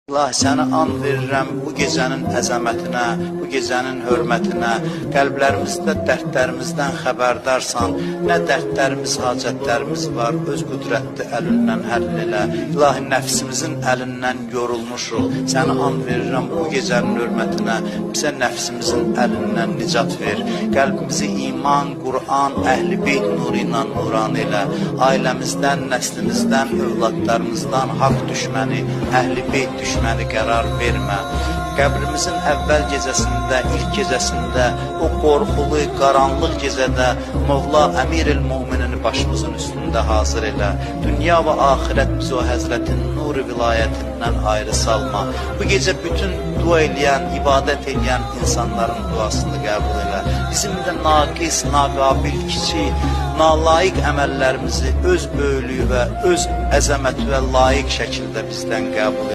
Allah sənə and verirəm bu gecənin əzəmətinə, bu gecənin hörmətinə, qəlblərimizdə dərdlərimizdən xəbərdarsan, nə dərdlərimiz, hacətlərimiz var, öz qüdrətli əlindən həll elə. İlahi nəfsimizin əlindən yorulmuşuq, sənə and verirəm bu gecənin hörmətinə, bizə nəfsimizin əlindən nicat ver. Qəlbimizi iman, Qur'an, Əhl-i Beyt nuru ilə nuran elə. Ailəmizdən, nəslimizdən, övladlarımızdan haqq düşməni, Əhl-i Beyt düşməni qərar vermə. Qəbrimizin əvvəl gecəsində, ilk gecəsində, o qorxulu, qaranlıq gecədə Mövla Əmir-el-Mu'minini başımızın üstündə hazır elə. Dünya və axirət bizi o Həzrətin nuru vilayətindən ayrı salma. Bu gecə bütün dua eləyən, ibadət eləyən insanların duasını qəbul elə. Bizim də naqis, naqabil, kiçik, nalayiq əməllərimizi öz böyüklüyü və öz əzəməti və layiq şəkildə bizdən qəbul elə.